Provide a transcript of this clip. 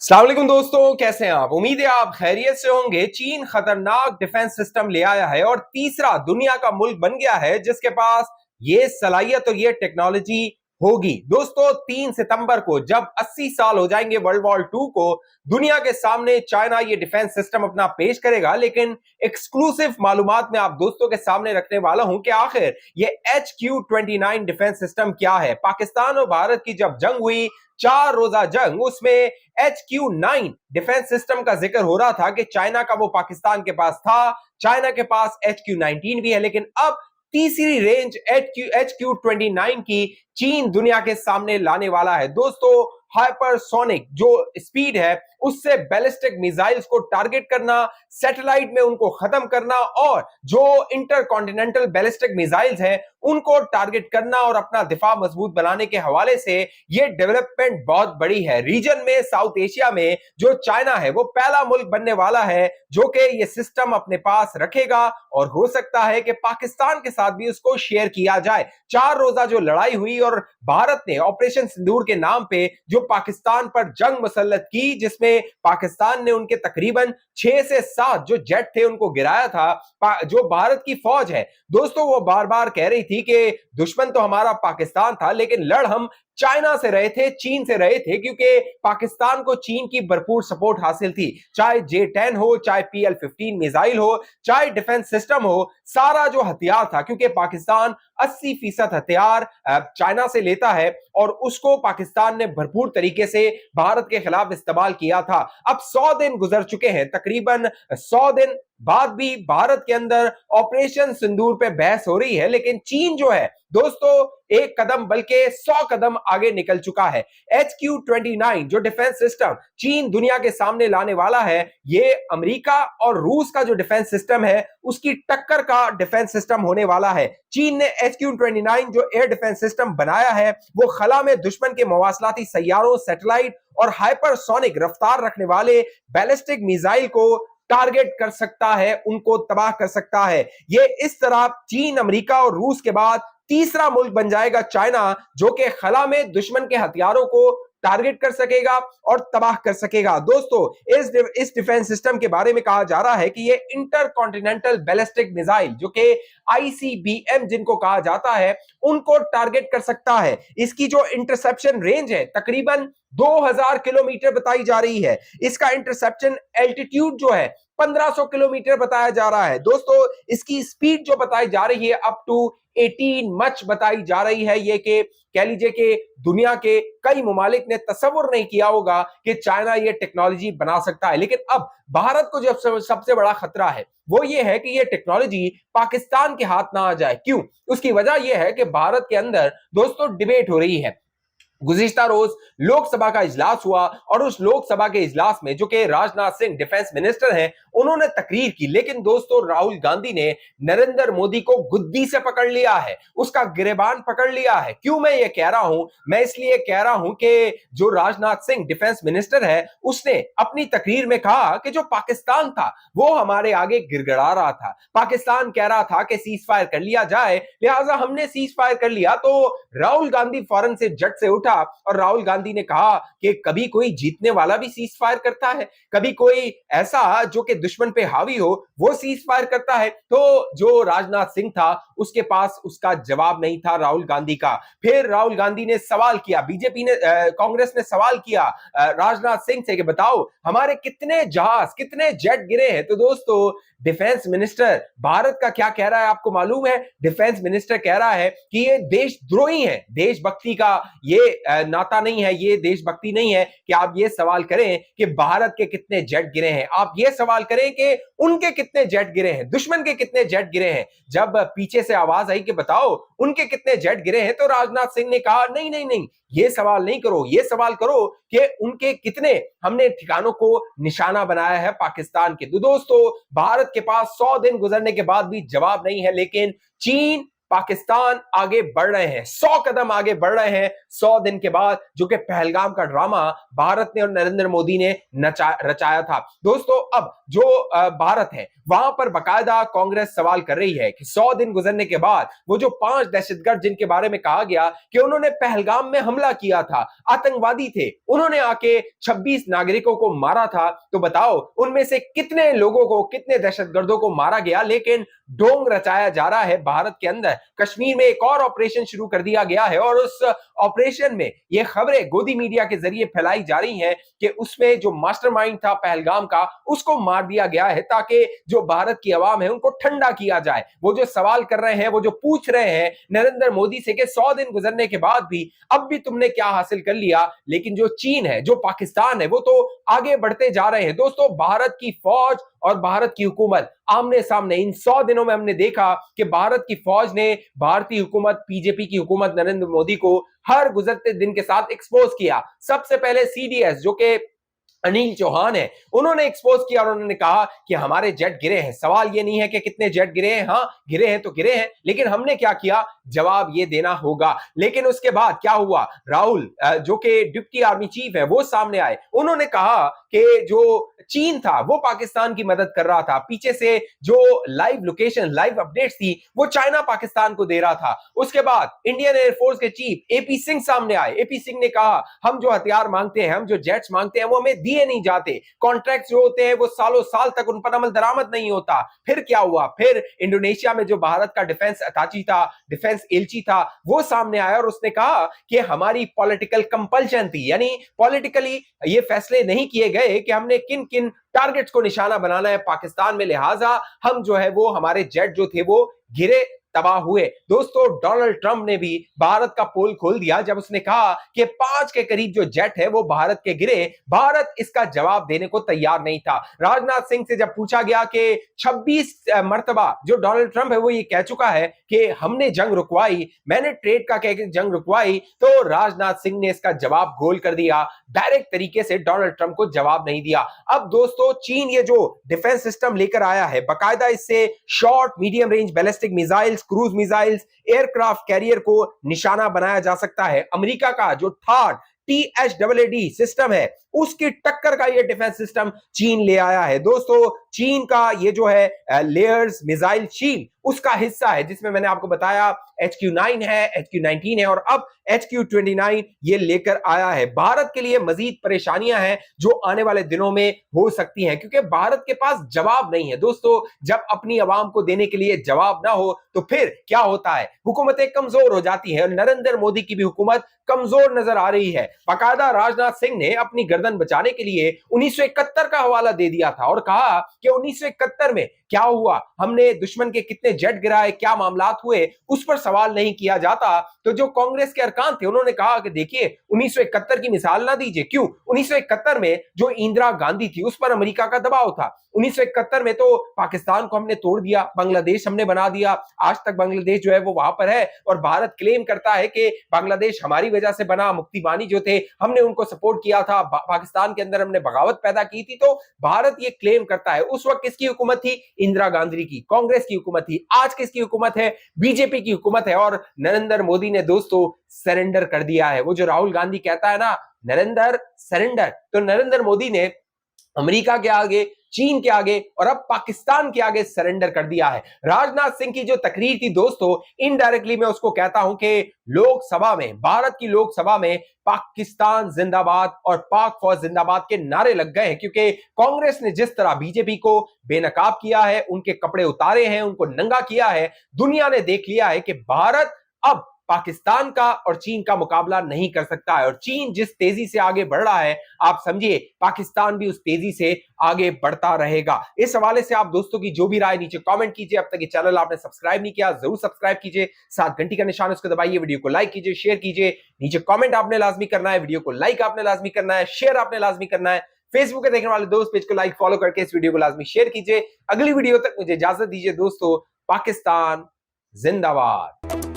अस्सलाम वालेकुम दोस्तों, कैसे हैं आप? उम्मीद है आप खैरियत से होंगे। चीन खतरनाक डिफेंस सिस्टम ले आया है और तीसरा दुनिया का मुल्क बन गया है जिसके पास ये सलाहियत और ये टेक्नोलॉजी होगी। दोस्तों, 3 सितंबर को जब 80 साल हो जाएंगे वर्ल्ड वॉर 2 को, दुनिया के सामने चाइना ये डिफेंस सिस्टम अपना पेश करेगा। लेकिन एक्सक्लूसिव मालूमात में आप दोस्तों के सामने रखने वाला हूं कि आखिर ये HQ-29 डिफेंस सिस्टम क्या है। पाकिस्तान और भारत की जब जंग हुई, 4 रोजा जंग, उसमें HQ-9 डिफेंस सिस्टम का जिक्र हो रहा था कि चाइना का वो पाकिस्तान के पास था। चाइना के पास HQ-19 भी है, लेकिन अब तीसरी रेंज HQ-29 की चीन दुनिया के सामने लाने वाला है। दोस्तों, हाइपरसोनिक जो स्पीड है उससे बैलिस्टिक मिसाइल्स को टारगेट करना, सैटेलाइट में उनको खत्म करना और जो इंटरकॉन्टिनेंटल बैलिस्टिक मिसाइल्स हैं उनको टारगेट करना और अपना दिफा मजबूत बनाने के हवाले से ये डेवलपमेंट बहुत बड़ी है। रीजन में, साउथ एशिया में जो चाइना है वो पहला मुल्क बनने वाला है जो कि ये सिस्टम अपने पास रखेगा और हो सकता है कि पाकिस्तान के साथ भी उसको शेयर किया जाए। 4 रोजा जो लड़ाई हुई और भारत ने ऑपरेशन सिंदूर के नाम पे जो पाकिस्तान पर जंग मुसल्लत की, जिसमें पाकिस्तान ने उनके तकरीबन 6 से 7 जो जेट थे उनको गिराया था। जो भारत की फौज है दोस्तों, वो बार बार कह रही थी कि दुश्मन तो हमारा पाकिस्तान था, लेकिन लड़ हम चाइना से रहे थे, चीन से रहे थे, क्योंकि पाकिस्तान को चीन की भरपूर सपोर्ट हासिल थी। चाहे J-10 हो, चाहे PL-15 मिसाइल हो, चाहे डिफेंस सिस्टम हो, सारा जो हथियार था, क्योंकि पाकिस्तान 80% हथियार चाइना से लेता है और उसको पाकिस्तान ने भरपूर तरीके से भारत के खिलाफ इस्तेमाल किया था। अब 100 दिन गुजर चुके हैं, तकरीबन 100 दिन बाद भी भारत के अंदर ऑपरेशन सिंदूर पे बहस हो रही है, लेकिन चीन जो है दोस्तों एक कदम बल्कि 100 कदम आगे निकल चुका है। HQ-29 जो डिफेंस सिस्टम चीन दुनिया के सामने लाने वाला है, ये अमेरिका और रूस का जो डिफेंस सिस्टम है उसकी टक्कर का डिफेंस सिस्टम होने वाला है। चीन ने HQ-29 जो एयर डिफेंस सिस्टम बनाया है वो खला में दुश्मन के मवासलाती सैयारों, सैटेलाइट और हाइपरसोनिक रफ्तार रखने वाले बैलिस्टिक मिसाइल को टारगेट कर सकता है, उनको तबाह कर सकता है। ये इस तरह चीन, अमेरिका और रूस के बाद तीसरा मुल्क बन जाएगा चाइना, जो कि खला में दुश्मन के हथियारों को टारगेट कर सकेगा और तबाह कर सकेगा। दोस्तों, इस डिफेंस सिस्टम के बारे में कहा जा रहा है कि ये इंटर कॉन्टिनेंटल बैलिस्टिक मिसाइल जो कि ICBM जिनको कहा जाता है उनको टारगेट कर सकता है। इसकी जो इंटरसेप्शन रेंज है तकरीबन 2000 किलोमीटर बताई जा रही है। इसका इंटरसेप्शन एल्टीट्यूड जो है 1500 किलोमीटर बताया जा रहा है। दोस्तों, इसकी स्पीड जो बताई जा रही है अप टू 18 मच बताई जा रही है। ये कि कह लीजिए कि दुनिया के कई मुमालिक ने तसव्वुर नहीं किया होगा कि चाइना ये टेक्नोलॉजी बना सकता है। लेकिन अब भारत को जो सबसे बड़ा खतरा है वो ये है कि ये टेक्नोलॉजी पाकिस्तान के हाथ ना आ जाए। क्यों? उसकी वजह यह है कि भारत के अंदर दोस्तों डिबेट हो रही है। गुज़िश्ता रोज लोकसभा का इजलास हुआ और उस लोकसभा के इजलास में जो कि राजनाथ सिंह डिफेंस मिनिस्टर हैं उन्होंने तकरीर की। लेकिन दोस्तों, राहुल गांधी ने नरेंद्र मोदी को गुद्दी से पकड़ लिया है, उसका गिरेबान पकड़ लिया है। क्यों मैं ये कह रहा हूं? मैं इसलिए कह रहा हूं कि जो राजनाथ सिंह डिफेंस मिनिस्टर है उसने अपनी तकरीर में कहा कि जो पाकिस्तान था वो हमारे आगे गिड़गिड़ा रहा था। पाकिस्तान कह रहा था कि सीज फायर कर लिया जाए, लिहाजा हमने सीज फायर कर लिया। तो राहुल गांधी फौरन से जट से उठा और राहुल गांधी ने कहा कि कभी कोई जीतने वाला भी सीज फायर करता है, कभी कोई ऐसा जो कि दुश्मन पे हावी हो वो सीज फायर करता है। तो जो राजनाथ सिंह था उसके पास उसका जवाब नहीं था राहुल गांधी का। फिर राहुल गांधी ने सवाल किया, बीजेपी ने, कांग्रेस ने सवाल किया राजनाथ सिंह से कि बताओ हमारे कितने जहाज, कितने जेट गिरे हैं। तो दोस्तों, डिफेंस मिनिस्टर भारत का क्या कह रहा है आपको मालूम है? डिफेंस मिनिस्टर कह रहा है कि ये देशद्रोही है, देशभक्ति का ये नाता नहीं है, ये देशभक्ति नहीं है कि आप ये सवाल करें कि भारत के कितने जेट गिरे हैं। आप ये सवाल करें कि उनके कितने जेट गिरे हैं, दुश्मन के कितने जेट गिरे हैं। जब पीछे से आवाज आई कि बताओ उनके कितने जेट गिरे हैं, तो राजनाथ सिंह ने कहा नहीं नहीं नहीं, ये सवाल नहीं करो, ये सवाल करो कि उनके कितने हमने ठिकानों को निशाना बनाया है पाकिस्तान के। तो दोस्तों, भारत के पास 100 दिन गुजरने के बाद भी जवाब नहीं है, लेकिन चीन पाकिस्तान आगे बढ़ रहे हैं, 100 कदम आगे बढ़ रहे हैं 100 दिन के बाद, जो कि पहलगाम का ड्रामा भारत ने और नरेंद्र मोदी ने रचाया था। दोस्तों अब जो भारत है वहां पर बकायदा कांग्रेस सवाल कर रही है कि 100 दिन गुजरने के बाद वो जो 5 दहशतगर्द जिनके बारे में कहा गया कि उन्होंने पहलगाम में हमला किया था, आतंकवादी थे, उन्होंने आके 26 नागरिकों को मारा था, तो बताओ उनमें से कितने लोगों को, कितने दहशतगर्दों को मारा गया। लेकिन ढोंग रचाया जा रहा है भारत के अंदर। कश्मीर में एक और ऑपरेशन शुरू कर दिया गया है और उस ऑपरेशन में ये खबरें गोदी मीडिया के जरिए फैलाई जा रही हैं कि उसमें जो मास्टरमाइंड था पहलगाम का, उसको मार दिया गया है ताकि जो भारत की आवाम है उनको ठंडा किया जाए। वो जो सवाल कर रहे हैं, वो जो पूछ रहे हैं नरेंद्र मोदी से कि 100 दिन गुजरने के बाद भी अब भी तुमने क्या हासिल कर लिया, लेकिन जो चीन है, जो पाकिस्तान है, वो तो आगे बढ़ते जा रहे हैं। दोस्तों भारत की फौज और भारत की हुकूमत आमने सामने, इन 100 दिनों में हमने देखा कि भारत की फौज ने भारतीय हुकूमत, बीजेपी की हुकूमत, नरेंद्र मोदी को हर गुजरते दिन के साथ एक्सपोज किया। सबसे पहले सीडीएस जो कि अनिल चौहान है, उन्होंने एक्सपोज किया और उन्होंने कहा कि हमारे जेट गिरे हैं। सवाल ये नहीं है कि कितने जेट गिरे हैं, हाँ गिरे हैं तो गिरे हैं, लेकिन हमने क्या किया, जवाब ये देना होगा। लेकिन उसके बाद क्या हुआ, राहुल जो कि डिप्टी आर्मी चीफ है वो सामने आए, उन्होंने कहा कि जो चीन था वो पाकिस्तान की मदद कर रहा था, पीछे से जो लाइव लोकेशन, लाइव अपडेट्स थी वो चाइना पाकिस्तान को दे रहा था। उसके बाद इंडियन एयरफोर्स के चीफ एपी सिंह सामने आए। एपी सिंह ने कहा हम जो हथियार मांगते हैं, हम जो जेट्स मांगते हैं वो हमें दिए नहीं जाते, कॉन्ट्रैक्ट जो होते हैं वो सालों साल तक उन पर अमल दरामद नहीं होता। फिर क्या हुआ, फिर इंडोनेशिया में जो भारत का डिफेंस अताची था, डिफेंस एलची था, वो सामने आया और उसने कहा कि हमारी पॉलिटिकल कंपल्शन थी, यानी पॉलिटिकली ये फैसले नहीं किए गए कि हमने किन किन टारगेट्स को निशाना बनाना है पाकिस्तान में, लिहाजा हम जो है वो हमारे जेट जो थे वो गिरे, तबाह हुए। दोस्तों डोनाल्ड ट्रंप ने भी भारत का पोल खोल दिया जब उसने कहा कि 5 के करीब जो जेट है वो भारत के गिरे। भारत इसका जवाब देने को तैयार नहीं था। राजनाथ सिंह से जब पूछा गया कि 26 मर्तबा जो डोनाल्ड ट्रंप है वो ये कह चुका है कि हमने जंग रुकवाई, मैंने ट्रेड का कह के जंग रुकवाई, तो राजनाथ सिंह ने इसका जवाब गोल कर दिया, डायरेक्ट तरीके से डोनाल्ड ट्रंप को जवाब नहीं दिया। अब दोस्तों चीन ये जो डिफेंस सिस्टम लेकर आया है, बाकायदा इससे short medium range ballistic missiles, cruise missiles, aircraft carrier को निशाना बनाया जा सकता है। अमेरिका का जो थर्ड THAAD सिस्टम है उसकी टक्कर का ये डिफेंस सिस्टम चीन ले आया है। दोस्तों चीन का ये जो है लेयर्स मिसाइल शील्ड उसका हिस्सा है, जिसमें मैंने आपको बताया HQ9 है, HQ19 है और अब HQ29 ये लेकर आया है। भारत के लिए मजीद परेशानियां हैं जो आने वाले दिनों में हो सकती हैं, क्योंकि भारत के पास जवाब नहीं है। दोस्तों जब अपनी आवाम को देने के लिए जवाब ना हो तो फिर क्या होता है, हुकूमतें कमजोर हो जाती हैं। नरेंद्र मोदी की भी हुकूमत कमजोर नजर आ रही है। बाकायदा राजनाथ सिंह ने अपनी गर्दन बचाने के लिए 1971 का हवाला दे दिया था और कहा कि 1971 में क्या हुआ, हमने दुश्मन के कितने जेट गिराए, क्या मामलात हुए, उस पर सवाल नहीं किया जाता। तो जो कांग्रेस के अरकान थे उन्होंने कहा कि देखिए 1971 की मिसाल ना दीजिए। क्यों, 1971 में जो इंदिरा गांधी थी उस पर अमेरिका का दबाव था। 1971 में तो पाकिस्तान को हमने तोड़ दिया, बांग्लादेश हमने बना दिया, आज तक बांग्लादेश जो है वो वहां पर है और भारत क्लेम करता है कि बांग्लादेश हमारी वजह से बना, मुक्ति बानी जो थे हमने उनको सपोर्ट किया था, पाकिस्तान के अंदर हमने बगावत पैदा की थी। तो भारत ये क्लेम करता है। उस वक्त किसकी हुकूमत थी, इंदिरा गांधी की, कांग्रेस की हुकूमत थी। आज किसकी हुकूमत है, बीजेपी की हुकूमत है और नरेंद्र मोदी ने दोस्तों सरेंडर कर दिया है। वो जो राहुल गांधी कहता है ना नरेंद्र सरेंडर, तो नरेंद्र मोदी ने अमेरिका के आगे, चीन के आगे और अब पाकिस्तान के आगे सरेंडर कर दिया है। राजनाथ सिंह की जो तकरीर थी दोस्तों, इनडायरेक्टली मैं उसको कहता हूं कि लोकसभा में, भारत की लोकसभा में पाकिस्तान जिंदाबाद और पाक फौज जिंदाबाद के नारे लग गए हैं, क्योंकि कांग्रेस ने जिस तरह बीजेपी को बेनकाब किया है, उनके कपड़े उतारे हैं, उनको नंगा किया है, दुनिया ने देख लिया है कि भारत अब पाकिस्तान का और चीन का मुकाबला नहीं कर सकता है। और चीन जिस तेजी से आगे बढ़ रहा है, आप समझिए पाकिस्तान भी उस तेजी से आगे बढ़ता रहेगा। इस हवाले से आप दोस्तों की जो भी राय नीचे कमेंट कीजिए। अब तक ये चैनल आपने सब्सक्राइब नहीं किया, जरूर सब्सक्राइब कीजिए, साथ घंटी का निशान उसको दबाइए, वीडियो को लाइक कीजिए, शेयर कीजिए, नीचे कमेंट आपने लाजमी करना है, वीडियो को लाइक आपने लाजमी करना है, शेयर आपने लाजमी करना है। फेसबुक पे देखने वाले दोस्त पेज को लाइक फॉलो करके इस वीडियो को लाजमी शेयर कीजिए। अगली वीडियो तक मुझे इजाजत दीजिए दोस्तों। पाकिस्तान जिंदाबाद।